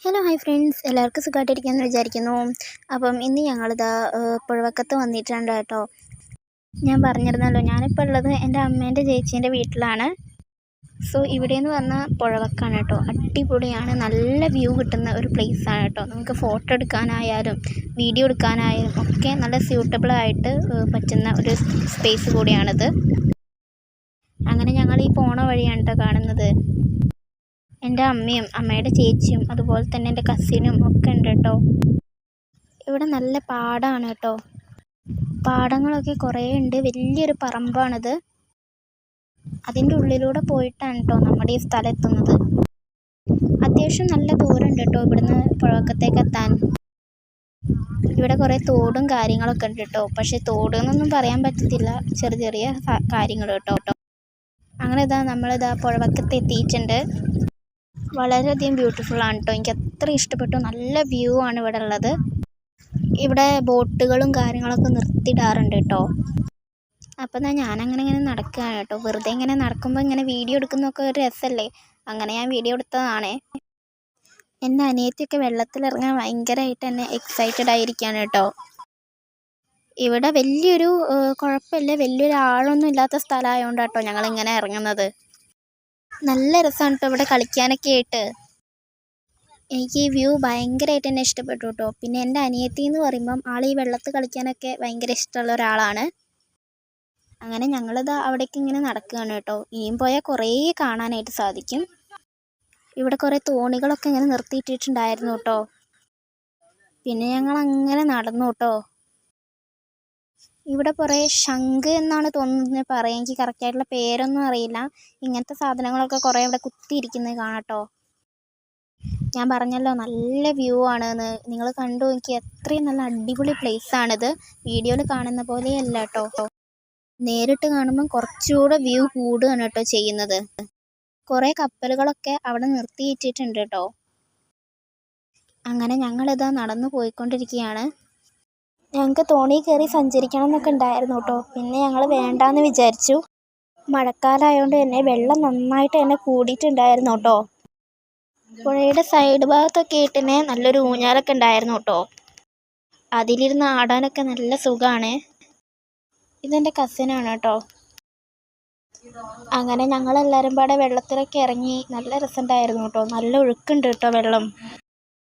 Hello hi friends, എല്ലാവർക്കും സുഖമായിട്ടിരിക്കുമെന്ന് വിചാരിക്കുന്നു. അപ്പം ഇന്ന് ഞങ്ങളിതാ പുഴവക്കത്ത് വന്നിട്ടുണ്ട് കേട്ടോ. ഞാൻ പറഞ്ഞിരുന്നല്ലോ, ഞാനിപ്പോൾ ഉള്ളത് എൻ്റെ അമ്മേൻ്റെ ചേച്ചീൻ്റെ വീട്ടിലാണ്. സോ ഇവിടെയെന്ന് പറഞ്ഞാൽ പുഴവക്കാണ് കേട്ടോ. അടിപൊളിയാണ്, നല്ല വ്യൂ കിട്ടുന്ന ഒരു പ്ലേസാണ് കേട്ടോ. നമുക്ക് ഫോട്ടോ എടുക്കാനായാലും വീഡിയോ എടുക്കാനായാലും ഒക്കെ നല്ല സ്യൂട്ടബിളായിട്ട് പറ്റുന്ന ഒരു സ്പേസ് കൂടിയാണിത്. അങ്ങനെ ഞങ്ങൾ ഈ പോണ വഴിയാണ് കേട്ടോ കാണുന്നത്. എൻ്റെ അമ്മയും അമ്മയുടെ ചേച്ചിയും അതുപോലെ തന്നെ എൻ്റെ കസിനും ഒക്കെ ഉണ്ട് കേട്ടോ. ഇവിടെ നല്ല പാടമാണ് കേട്ടോ. പാടങ്ങളൊക്കെ കുറേ ഉണ്ട്. വലിയൊരു പറമ്പാണിത്. അതിൻ്റെ ഉള്ളിലൂടെ പോയിട്ടാണ് കേട്ടോ നമ്മുടെ ഈ സ്ഥലം എത്തുന്നത്. അത്യാവശ്യം നല്ല ദൂരം ഉണ്ട് കേട്ടോ ഇവിടുന്ന് പുഴവക്കത്തേക്ക് എത്താൻ. ഇവിടെ കുറേ തോടും കാര്യങ്ങളൊക്കെ ഉണ്ട് കേട്ടോ. പക്ഷേ തോട് എന്നൊന്നും പറയാൻ പറ്റത്തില്ല, ചെറിയ ചെറിയ കാര്യങ്ങൾ കേട്ടോ. അങ്ങനെ നമ്മളിതാ പുഴവക്കത്ത് എത്തിയിട്ടുണ്ട്. വളരെയധികം ബ്യൂട്ടിഫുള്ളാണ് കേട്ടോ. എനിക്ക് അത്ര ഇഷ്ടപ്പെട്ടു. നല്ല വ്യൂ ആണ് ഇവിടെ ഉള്ളത്. ഇവിടെ ബോട്ടുകളും കാര്യങ്ങളൊക്കെ നിർത്തിയിടാറുണ്ട് കേട്ടോ. അപ്പം ഞാനങ്ങനെ ഇങ്ങനെ നടക്കുകയാണ് കേട്ടോ. വെറുതെ ഇങ്ങനെ നടക്കുമ്പോൾ ഇങ്ങനെ വീഡിയോ എടുക്കുന്നതൊക്കെ ഒരു രസമല്ലേ, അങ്ങനെ ഞാൻ വീഡിയോ എടുത്തതാണേ. എൻ്റെ അനിയത്തിയൊക്കെ വെള്ളത്തിലിറങ്ങാൻ ഭയങ്കരമായിട്ട് എന്നെ എക്സൈറ്റഡ് ആയിരിക്കുകയാണ് കേട്ടോ. ഇവിടെ വലിയൊരു കുഴപ്പമില്ല, വലിയൊരു ആഴമൊന്നും ഇല്ലാത്ത സ്ഥലമായതുകൊണ്ട് കേട്ടോ ഞങ്ങളിങ്ങനെ ഇറങ്ങുന്നത്. നല്ല രസമാണ് കേട്ടോ ഇവിടെ കളിക്കാനൊക്കെ ആയിട്ട്. എനിക്ക് ഈ വ്യൂ ഭയങ്കരമായിട്ട് എന്നെ ഇഷ്ടപ്പെട്ടു കേട്ടോ. പിന്നെ എൻ്റെ അനിയത്തി എന്ന് പറയുമ്പം ഈ വെള്ളത്തിൽ കളിക്കാനൊക്കെ ഭയങ്കര ഇഷ്ടമുള്ള ഒരാളാണ്. അങ്ങനെ ഞങ്ങളിതാ അവിടേക്ക് ഇങ്ങനെ നടക്കുകയാണ് കേട്ടോ. ഇനിയും പോയാൽ കുറേ കാണാനായിട്ട് സാധിക്കും. ഇവിടെ കുറേ തോണികളൊക്കെ ഇങ്ങനെ നിർത്തിയിട്ടിട്ടുണ്ടായിരുന്നു കേട്ടോ. പിന്നെ ഞങ്ങൾ അങ്ങനെ നടന്നു കേട്ടോ. ഇവിടെ കുറേ ശംഖ് എന്നാണ് തോന്നുന്നത് പറയാം, എനിക്ക് കറക്റ്റായിട്ടുള്ള പേരൊന്നും അറിയില്ല. ഇങ്ങനത്തെ സാധനങ്ങളൊക്കെ കുറേ ഇവിടെ കുത്തിയിരിക്കുന്നത് കാണാം കേട്ടോ. ഞാൻ പറഞ്ഞല്ലോ നല്ല വ്യൂ ആണെന്ന്. നിങ്ങൾ കണ്ടു, എനിക്ക് എത്രയും നല്ല അടിപൊളി പ്ലേസാണിത്. വീഡിയോയിൽ കാണുന്ന പോലെയല്ല കേട്ടോ. നേരിട്ട് കാണുമ്പം കുറച്ചുകൂടെ വ്യൂ കൂടുകയാണ് കേട്ടോ ചെയ്യുന്നത്. കുറേ കപ്പലുകളൊക്കെ അവിടെ നിർത്തിയിട്ടിട്ടുണ്ട് കേട്ടോ. അങ്ങനെ ഞങ്ങളിതാ നടന്നു പോയിക്കൊണ്ടിരിക്കുകയാണ്. ഞങ്ങൾക്ക് തോണി കയറി സഞ്ചരിക്കണം എന്നൊക്കെ ഉണ്ടായിരുന്നു കേട്ടോ. പിന്നെ ഞങ്ങൾ വേണ്ടാന്ന് വിചാരിച്ചു. മഴക്കാലമായതുകൊണ്ട് തന്നെ വെള്ളം നന്നായിട്ട് തന്നെ കൂടിയിട്ടുണ്ടായിരുന്നു കേട്ടോ. പുഴയുടെ സൈഡ് ഭാഗത്തൊക്കെ ആയിട്ട് തന്നെ നല്ലൊരു ഊഞ്ഞാലൊക്കെ ഉണ്ടായിരുന്നു കേട്ടോ. അതിലിരുന്ന് ആടാനൊക്കെ നല്ല സുഖമാണ്. ഇതെൻ്റെ കസിനാണ് കേട്ടോ. അങ്ങനെ ഞങ്ങളെല്ലാവരും പാടെ വെള്ളത്തിലൊക്കെ ഇറങ്ങി. നല്ല രസമുണ്ടായിരുന്നു കേട്ടോ. നല്ല ഒഴുക്കുണ്ട് കേട്ടോ വെള്ളം.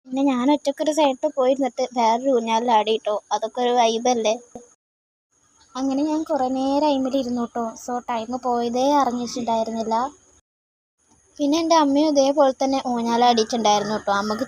പിന്നെ ഞാൻ ഒറ്റക്കൊരു സൈഡിൽ പോയിരുന്നിട്ട് വേറൊരു ഊഞ്ഞാലിലാടി കേട്ടോ. അതൊക്കെ ഒരു വൈബല്ലേ. അങ്ങനെ ഞാൻ കുറേ നേരം അതിന്മേലിരുന്നു കേട്ടോ. സോ ടൈം പോയതേ അറിഞ്ഞിട്ടുണ്ടായിരുന്നില്ല. പിന്നെ എൻ്റെ അമ്മയും ഇതേപോലെ തന്നെ ഊഞ്ഞാലാടിയിട്ടുണ്ടായിരുന്നു കേട്ടോ. അമ്മക്ക്